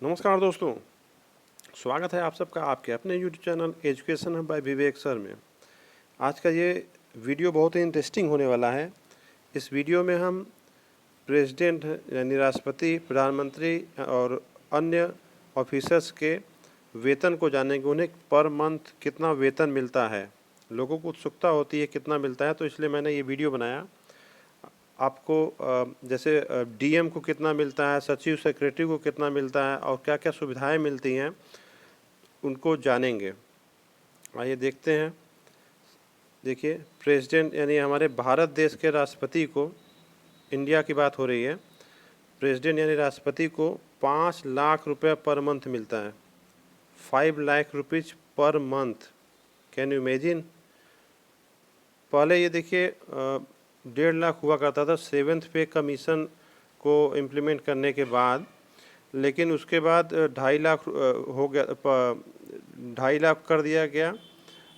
नमस्कार दोस्तों, स्वागत है आप सबका आपके अपने YouTube channel education by Vivek sir में। आज का ये वीडियो बहुत ही इंटरेस्टिंग होने वाला है। इस वीडियो में हम प्रेसिडेंट यानी राष्ट्रपति, प्रधानमंत्री और अन्य ऑफिसर्स के वेतन को जानेंगे। उन्हें पर मंथ कितना वेतन मिलता है, लोगों को उत्सुकता होती है कितना मिलता है, तो इसलिए मैंने ये वीडियो बनाया। आपको जैसे डीएम को कितना मिलता है, सचिव सेक्रेटरी को कितना मिलता है और क्या क्या सुविधाएं मिलती हैं, उनको जानेंगे। आइए देखते हैं। देखिए, प्रेसिडेंट यानी हमारे भारत देश के राष्ट्रपति को, इंडिया की बात हो रही है, प्रेसिडेंट यानी राष्ट्रपति को 5 लाख रुपये पर मंथ मिलता है। 5 lakh rupees per month, can you imagine. पहले ये देखिए 1.5 लाख हुआ करता था 7th पे कमीशन को इम्प्लीमेंट करने के बाद, लेकिन उसके बाद 2.5 लाख हो गया, 2.5 लाख कर दिया गया।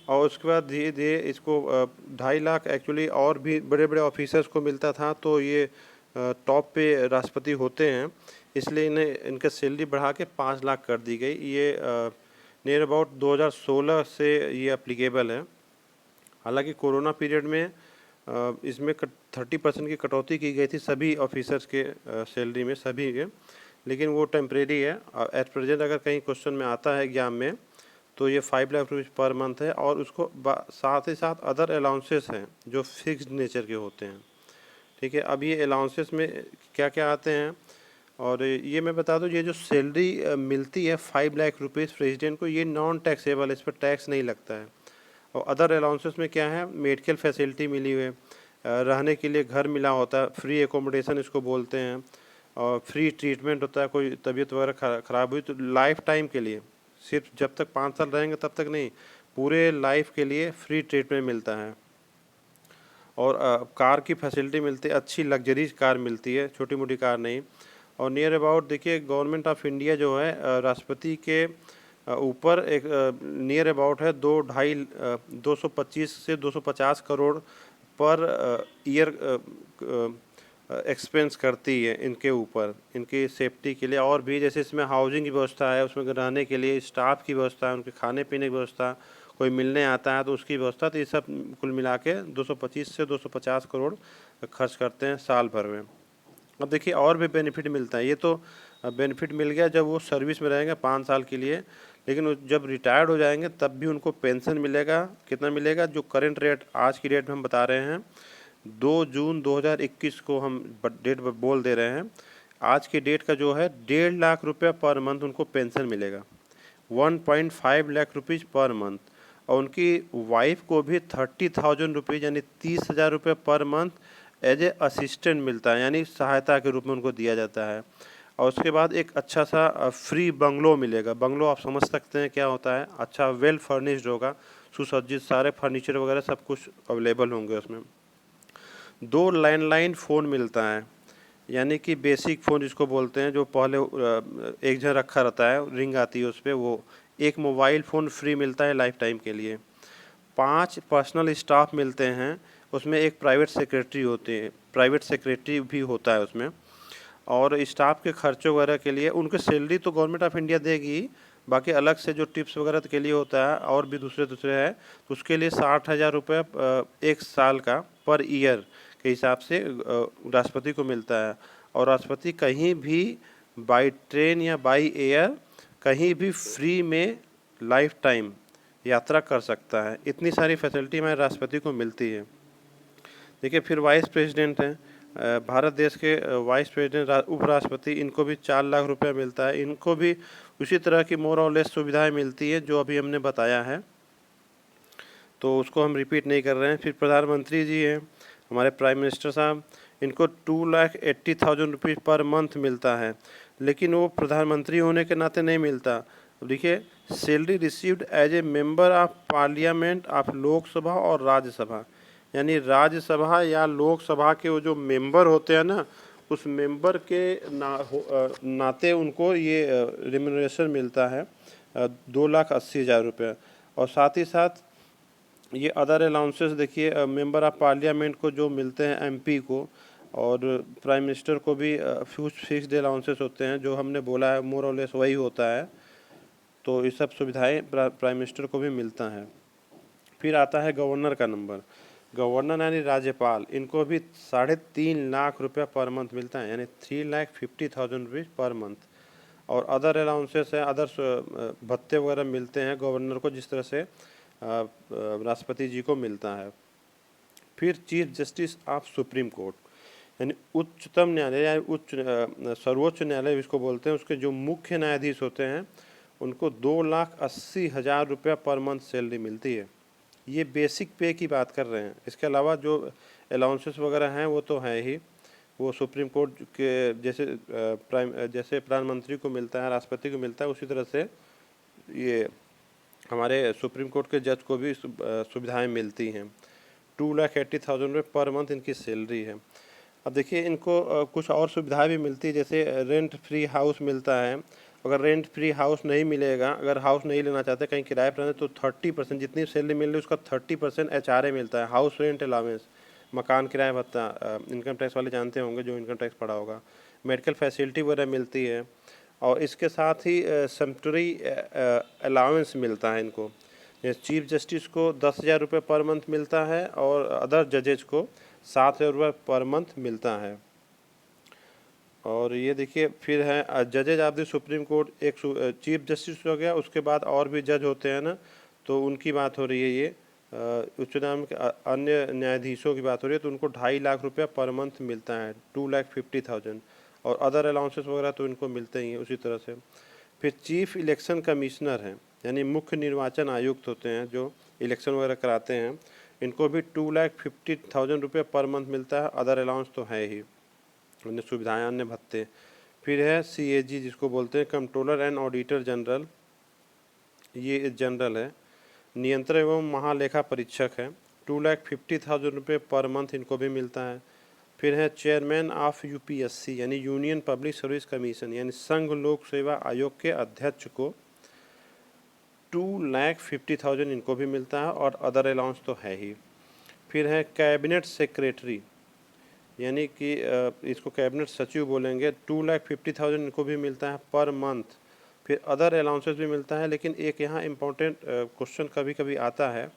और उसके बाद धीरे धीरे इसको 2.5 लाख एक्चुअली और भी बड़े बड़े ऑफिसर्स को मिलता था। तो ये टॉप पे राष्ट्रपति होते हैं, इसलिए इन्हें इनका सैलरी बढ़ा के 5 लाख कर दी गई। ये नियर अबाउट 2016 से ये अप्लीकेबल है। हालांकि कोरोना पीरियड में इसमें 30% की कटौती की गई थी सभी ऑफिसर्स के सैलरी में, सभी के, लेकिन वो टेम्परेरी है। एट प्रेजेंट अगर कहीं क्वेश्चन में आता है एग्जाम में, तो ये 5 लाख रुपीज़ पर मंथ है। और उसको साथ ही साथ अदर अलाउंसेस हैं जो फिक्स्ड नेचर के होते हैं। ठीक है, अब ये अलाउंसेस में क्या क्या आते हैं, और ये मैं बता दूं, ये जो सैलरी मिलती है 5 लाख रुपीज़ प्रेसिडेंट को, ये नॉन टैक्सेबल, इस पर टैक्स नहीं लगता है। और अदर अलाउंसेस में क्या है, मेडिकल फैसिलिटी मिली हुई है, रहने के लिए घर मिला होता है, फ्री एकोमोडेशन इसको बोलते हैं, और फ्री ट्रीटमेंट होता है। कोई तबीयत वगैरह ख़राब हुई तो लाइफ टाइम के लिए, सिर्फ जब तक 5 साल रहेंगे तब तक नहीं, पूरे लाइफ के लिए फ्री ट्रीटमेंट मिलता है। और कार की फैसिलिटी मिलती है, अच्छी लग्जरीज कार मिलती है, छोटी मोटी कार नहीं। और नियर अबाउट देखिए, गवर्नमेंट ऑफ इंडिया जो है राष्ट्रपति के ऊपर एक नियर अबाउट है 225 से 250 करोड़ पर ईयर एक्सपेंस करती है इनके ऊपर, इनकी सेफ्टी के लिए। और भी जैसे इसमें हाउसिंग की व्यवस्था है, उसमें रहने के लिए स्टाफ की व्यवस्था है, उनके खाने पीने की व्यवस्था, कोई मिलने आता है तो उसकी व्यवस्था, तो ये सब कुल मिला के 225 से 250 करोड़ खर्च करते हैं साल भर में। अब देखिए और भी बेनिफिट मिलता है। ये तो बेनिफिट मिल गया जब वो सर्विस में रहेंगे 5 साल के लिए, लेकिन जब रिटायर्ड हो जाएंगे तब भी उनको पेंशन मिलेगा। कितना मिलेगा, जो करंट रेट आज की डेट में हम बता रहे हैं, 2 जून 2021 को हम डेट बोल दे रहे हैं, आज की डेट का जो है 1.5 लाख रुपये पर मंथ उनको पेंशन मिलेगा, 1.5 लाख रुपीज़ पर मंथ। और उनकी वाइफ को भी 30,000 रुपीज़ यानी 30,000 रुपये per month as a assistant मिलता है, यानी सहायता के रूप में उनको दिया जाता है। और उसके बाद एक अच्छा सा फ्री बंगलो मिलेगा। बंगलो आप समझ सकते हैं क्या होता है, अच्छा वेल फर्निश्ड होगा, सुसज्जित, सारे फर्नीचर वगैरह सब कुछ अवेलेबल होंगे उसमें। 2 लैंडलाइन फ़ोन मिलता है, यानी कि बेसिक फ़ोन जिसको बोलते हैं, जो पहले एक जगह रखा रहता है, रिंग आती है उस पर, वो एक मोबाइल फ़ोन फ्री मिलता है लाइफ टाइम के लिए। 5 पर्सनल स्टाफ मिलते हैं, उसमें एक प्राइवेट सेक्रेटरी होती है, प्राइवेट सेक्रेटरी भी होता है उसमें। और स्टाफ के खर्चों वगैरह के लिए उनकी सैलरी तो गवर्नमेंट ऑफ इंडिया देगी, बाकी अलग से जो टिप्स वगैरह के लिए होता है और भी दूसरे है, तो उसके लिए 60,000 रुपये एक साल का पर ईयर के हिसाब से राष्ट्रपति को मिलता है। और राष्ट्रपति कहीं भी बाई ट्रेन या बाई एयर कहीं भी फ्री में लाइफ टाइम यात्रा कर सकता है। इतनी सारी फैसिलिटी हमारे राष्ट्रपति को मिलती है। देखिए, फिर वाइस प्रेसिडेंट हैं, भारत देश के वाइस प्रेसिडेंट उपराष्ट्रपति, इनको भी 4 लाख रुपया मिलता है। इनको भी उसी तरह की मोर और लेस सुविधाएं मिलती है जो अभी हमने बताया है, तो उसको हम रिपीट नहीं कर रहे हैं। फिर प्रधानमंत्री जी हैं, हमारे प्राइम मिनिस्टर साहब, इनको 2,80,000 रुपीज़ पर मंथ मिलता है, लेकिन वो प्रधानमंत्री होने के नाते नहीं मिलता। देखिए, salary received as a member of parliament of Lok Sabha और राज्यसभा, यानी राज्यसभा या लोकसभा के वो जो मेंबर होते हैं ना, उस मेंबर के नाते उनको ये रिम्यूनरेशन मिलता है 2,80,000 रुपये। और साथ ही साथ ये अदर अलाउंसेस देखिए, मेंबर ऑफ पार्लियामेंट को जो मिलते हैं, एमपी को, और प्राइम मिनिस्टर को भी फिक्स्ड अलाउंसेस होते हैं, जो हमने बोला है मोर और लेस वही होता है। तो ये सब सुविधाएं प्राइम मिनिस्टर को भी मिलता है। फिर आता है गवर्नर का नंबर। गवर्नर यानी राज्यपाल, इनको भी 3.5 लाख रुपया पर मंथ मिलता है, यानी 3,50,000 रुपीज़ पर मंथ। और अदर अलाउंसेस हैं, अदर भत्ते वगैरह मिलते हैं गवर्नर को, जिस तरह से राष्ट्रपति जी को मिलता है। फिर chief justice of supreme court, यानी उच्चतम न्यायालय या सर्वोच्च न्यायालय इसको बोलते हैं, उसके जो मुख्य न्यायाधीश होते हैं उनको 2,80,000 रुपया पर मंथ सैलरी मिलती है। ये बेसिक पे की बात कर रहे हैं। इसके अलावा जो अलाउंसेस वगैरह हैं वो तो है ही, वो सुप्रीम कोर्ट के जैसे प्रधानमंत्री को मिलता है, राष्ट्रपति को मिलता है, उसी तरह से ये हमारे सुप्रीम कोर्ट के जज को भी सुविधाएं मिलती हैं। 2,80,000 रुपये पर मंथ इनकी सैलरी है। अब देखिए इनको कुछ और सुविधाएं भी मिलती है, जैसे रेंट फ्री हाउस मिलता है। अगर रेंट फ्री हाउस नहीं मिलेगा, अगर हाउस नहीं लेना चाहते, कहीं किराए पर रहना, तो 30% जितनी सैलरी मिल रही है उसका 30% HRA मिलता है, हाउस रेंट अलाउंस, मकान किराया भत्ता। इनकम टैक्स वाले जानते होंगे, जो इनकम टैक्स पड़ा होगा। मेडिकल फैसिलिटी वगैरह मिलती है, और इसके साथ ही सैनिटरी अलाउंस मिलता है इनको। चीफ जस्टिस को 10,000 रुपये पर मंथ मिलता है, और अदर जजेज को 7,000 रुपये पर मंथ मिलता है। और ये देखिए फिर है जजेज ऑफ द सुप्रीम कोर्ट, एक चीफ जस्टिस हो गया, उसके बाद और भी जज होते हैं ना, तो उनकी बात हो रही है। ये उच्च न्यायालय के अन्य न्यायाधीशों की बात हो रही है, तो उनको 2.5 लाख रुपया पर मंथ मिलता है, 2,50,000। और अदर अलाउंसेस वगैरह तो इनको मिलते ही हैं उसी तरह से। फिर चीफ इलेक्शन कमिश्नर हैं, यानी मुख्य निर्वाचन आयुक्त होते हैं, जो इलेक्शन वगैरह कराते हैं, इनको भी 2,50,000 रुपये पर मंथ मिलता है। अदर अलाउंस तो है ही, अन्य सुविधाएं, अन्य भत्ते। फिर है CAG, जिसको बोलते हैं कंट्रोलर एंड ऑडिटर जनरल, ये जनरल है, नियंत्रक एवं महालेखा परीक्षक है, 2,50,000 रुपये पर मंथ इनको भी मिलता है। फिर है चेयरमैन ऑफ UPSC, यानी यूनियन पब्लिक सर्विस कमीशन, यानी संघ लोक सेवा आयोग के अध्यक्ष को 2,50,000 इनको भी मिलता है, और अदर अलाउंस तो है ही। फिर है कैबिनेट सेक्रेटरी, यानी कि इसको कैबिनेट सचिव बोलेंगे, 2,50,000 इनको भी मिलता है पर मंथ। फिर अदर अलाउंसेस भी मिलता है, लेकिन एक यहाँ इम्पोर्टेंट क्वेश्चन कभी कभी आता है,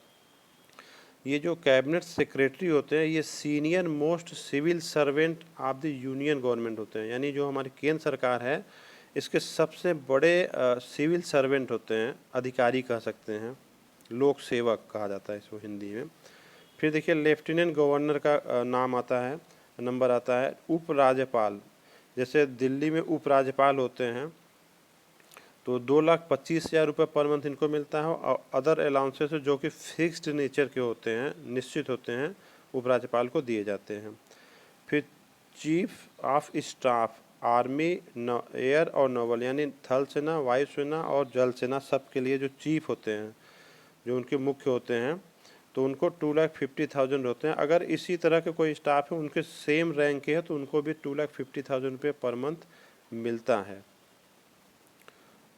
ये जो कैबिनेट सेक्रेटरी होते हैं, ये senior most civil servant of the union government होते हैं, यानी जो हमारी केंद्र सरकार है इसके सबसे बड़े सिविल सर्वेंट होते हैं, अधिकारी कह सकते हैं, लोक सेवक कहा जाता है इसको हिंदी में। फिर देखिए लेफ्टिनेंट गवर्नर का नाम आता है, नंबर आता है। उपराज्यपाल, जैसे दिल्ली में उपराज्यपाल होते हैं, तो 2,25,000 रुपये पर मंथ इनको मिलता है, और अदर अलाउंसेस जो कि फिक्स्ड नेचर के होते हैं, निश्चित होते हैं, उपराज्यपाल को दिए जाते हैं। फिर chief of staff, army, air और नावल, यानी थल सेना, वायुसेना और जल सेना, सब के लिए जो चीफ होते हैं, जो उनके मुख्य होते हैं, तो उनको 2,50,000 होते हैं। अगर इसी तरह के कोई स्टाफ है, उनके सेम रैंक के है, तो उनको भी 2,50,000 रुपये पर मंथ मिलता है,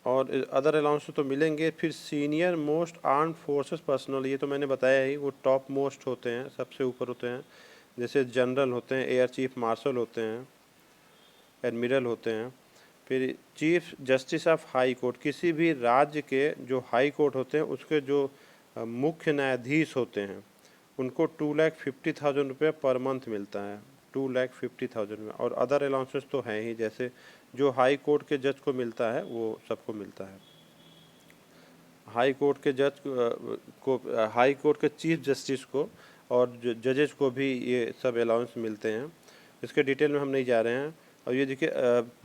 और अदर अलाउंस तो मिलेंगे। फिर senior most arm forces personal, ये तो मैंने बताया ही, वो टॉप मोस्ट होते हैं, सबसे ऊपर होते हैं, जैसे जनरल होते हैं, एयर चीफ मार्शल होते हैं, एडमिरल होते हैं। फिर chief justice of high court, किसी भी राज्य के जो हाई कोर्ट होते हैं उसके जो मुख्य न्यायाधीश होते हैं, उनको 2,50,000 रुपये पर मंथ मिलता है, 2,50,000 में। और अदर अलाउंसेस तो हैं ही, जैसे जो हाई कोर्ट के जज को मिलता है वो सबको मिलता है। हाई कोर्ट के जज को, हाई कोर्ट के चीफ जस्टिस को और जजेस को भी ये सब अलाउंस मिलते हैं। इसके डिटेल में हम नहीं जा रहे हैं। और ये देखिए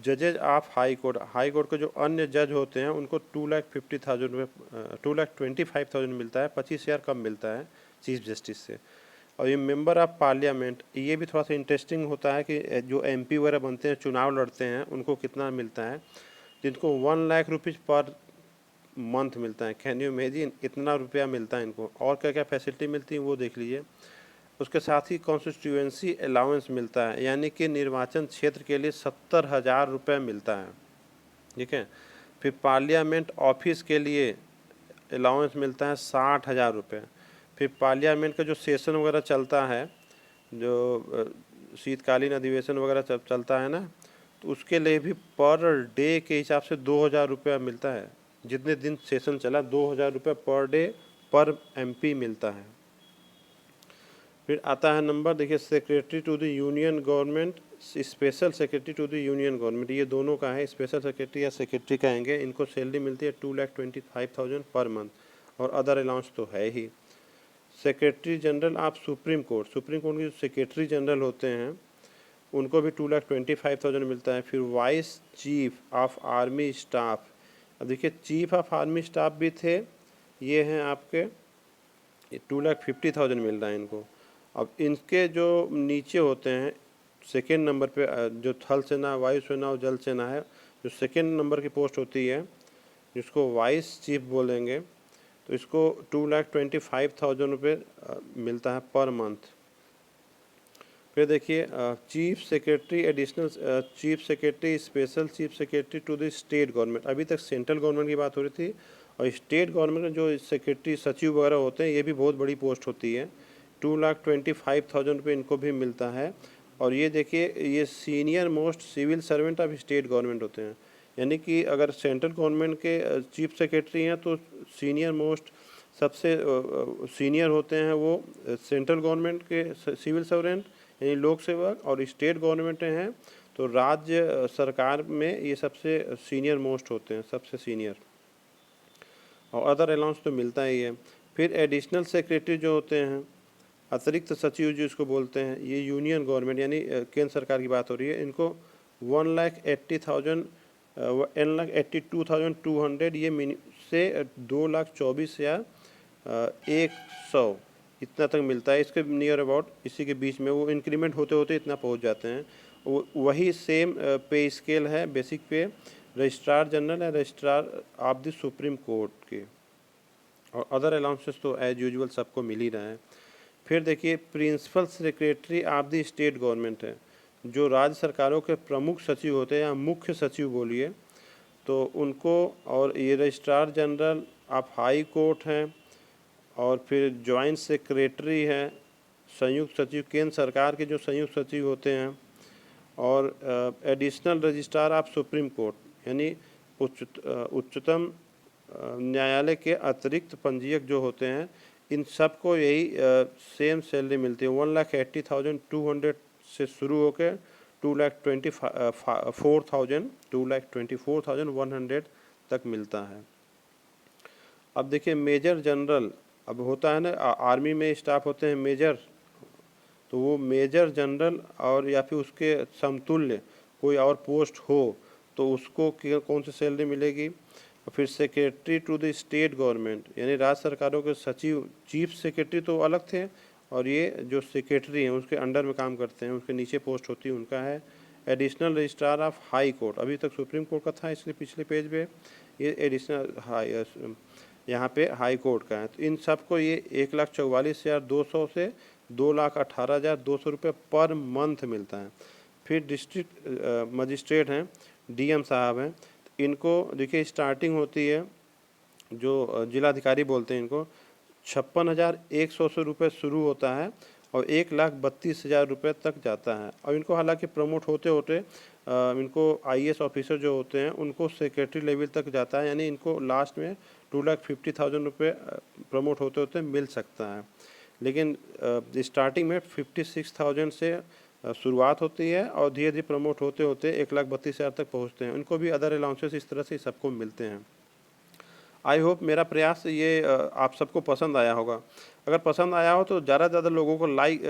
जजेज ऑफ हाई कोर्ट के जो अन्य जज होते हैं उनको 2,50,000 रुपये, 2,25,000 मिलता है, 25,000 कम मिलता है चीफ जस्टिस से। और ये मेंबर ऑफ पार्लियामेंट, ये भी थोड़ा सा इंटरेस्टिंग होता है कि जो MP वगैरह बनते हैं, चुनाव लड़ते हैं, उनको कितना मिलता है, जिनको 1,00,000 रुपीज़ पर मंथ मिलता है। कैन यू इमेजिन, इतना रुपया मिलता है इनको। और क्या क्या फैसिलिटी मिलती है वो देख लीजिए। उसके साथ ही कॉन्स्टिट्यूएंसी अलाउंस मिलता है, यानी कि निर्वाचन क्षेत्र के लिए 70,000 रुपये मिलता है, ठीक है। फिर पार्लियामेंट ऑफिस के लिए अलाउंस मिलता है 60,000 रुपये। फिर पार्लियामेंट का जो सेशन वगैरह चलता है, जो शीतकालीन अधिवेशन वगैरह सब चलता है ना, तो उसके लिए भी पर डे के हिसाब से 2000 रुपया मिलता है। जितने दिन सेशन चला 2000 रुपये पर डे पर MP मिलता है। फिर आता है नंबर, देखिए secretary to the union government, special secretary to the union government, ये दोनों का है, स्पेशल सेक्रेटरी या सेक्रेटरी कहेंगे। इनको सैलरी मिलती है 2,25,000 पर मंथ, और अदर अलाउंस तो है ही। Secretary general of supreme court, supreme court के जो सेक्रेटरी जनरल होते हैं उनको भी 2,25,000 मिलता है। फिर vice chief of army staff, अब देखिए चीफ ऑफ आर्मी स्टाफ भी थे, ये हैं आपके 2,50,000 मिल रहा है इनको। अब इनके जो नीचे होते हैं सेकेंड नंबर पे, जो थल सेना, वायुसेना और जल सेना है, जो सेकेंड नंबर की पोस्ट होती है जिसको वाइस चीफ बोलेंगे, तो इसको 2,25,000 रुपये मिलता है पर मंथ। फिर देखिए chief secretary, additional chief secretary, special chief secretary to the state government. अभी तक सेंट्रल गवर्नमेंट की बात हो रही थी, और स्टेट गवर्नमेंट में जो सेक्रेटरी सचिव वगैरह होते हैं, ये भी बहुत बड़ी पोस्ट होती है। 2,25,000 रुपये इनको भी मिलता है। और ये देखिए, ये senior most civil servant of state government होते हैं, यानी कि अगर सेंट्रल गवर्नमेंट के चीफ सेक्रेटरी हैं तो सीनियर मोस्ट, सबसे सीनियर होते हैं वो सेंट्रल गवर्नमेंट के सिविल सर्वेंट यानी लोक सेवक, और स्टेट गवर्नमेंट हैं तो राज्य सरकार में ये सबसे सीनियर मोस्ट होते हैं, सबसे सीनियर, और अदर अलाउंस तो मिलता ही है। फिर एडिशनल सेक्रेटरी जो होते हैं, अतिरिक्त सचिव जो इसको बोलते हैं, ये यूनियन गवर्नमेंट यानी केंद्र सरकार की बात हो रही है, इनको 1,82,200 ये से 2,24,100 इतना तक मिलता है। इसके नियर अबाउट इसी के बीच में, वो इंक्रीमेंट होते होते इतना पहुंच जाते हैं। वही सेम पे स्केल है बेसिक पे रजिस्ट्रार जनरल या registrar of the supreme court के, और अदर अलाउंसेस तो एज यूजुअल सबको मिल ही रहा है। फिर देखिए principal secretary of the state government है, जो राज्य सरकारों के प्रमुख सचिव होते हैं या मुख्य सचिव बोलिए, तो उनको, और ये registrar general of high court हैं, और फिर जॉइंट सेक्रेटरी हैं, संयुक्त सचिव, केंद्र सरकार के जो संयुक्त सचिव होते हैं, और additional registrar of supreme court यानी उच्चतम न्यायालय के अतिरिक्त पंजीयक जो होते हैं, इन सब को यही सेम सैलरी मिलती है। 1,80,200 से शुरू होकर 2,24,100 तक मिलता है। अब देखिए मेजर जनरल, अब होता है ना आर्मी में स्टाफ होते हैं मेजर, तो वो मेजर जनरल और या फिर उसके समतुल्य कोई और पोस्ट हो तो उसको कौन सी सैलरी मिलेगी। फिर secretary to the state government यानी राज्य सरकारों के सचिव, चीफ सेक्रेटरी तो अलग थे, और ये जो सेक्रेटरी हैं उसके अंडर में काम करते हैं, उसके नीचे पोस्ट होती है, उनका है additional registrar of high court. अभी तक सुप्रीम कोर्ट का था, इसलिए पिछले पेज पे ये एडिशनल हाई, यहाँ पे हाई कोर्ट का है। तो इन सबको ये 1,44,200 से 2,18,200 रुपये पर मंथ मिलता है। फिर डिस्ट्रिक्ट मजिस्ट्रेट हैं, DM साहब हैं, इनको देखिए स्टार्टिंग होती है, जो जिलाधिकारी बोलते हैं इनको, 56,100 रुपये शुरू होता है और 1,32,000 रुपये तक जाता है। और इनको हालांकि प्रमोट होते होते इनको IAS ऑफिसर जो होते हैं उनको सेक्रेटरी लेवल तक जाता है, यानी इनको लास्ट में 2,50,000 रुपये प्रमोट होते होते मिल सकता है। लेकिन स्टार्टिंग में 56,000 से शुरुआत होती है और धीरे धीरे प्रमोट होते होते 1,32,000 तक पहुंचते हैं। उनको भी अदर अलाउंसेस इस तरह से सबको मिलते हैं। आई होप मेरा प्रयास ये आप सबको पसंद आया होगा। अगर पसंद आया हो तो ज़्यादा से ज़्यादा लोगों को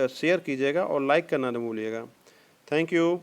शेयर कीजिएगा और लाइक करना न भूलिएगा। Thank you.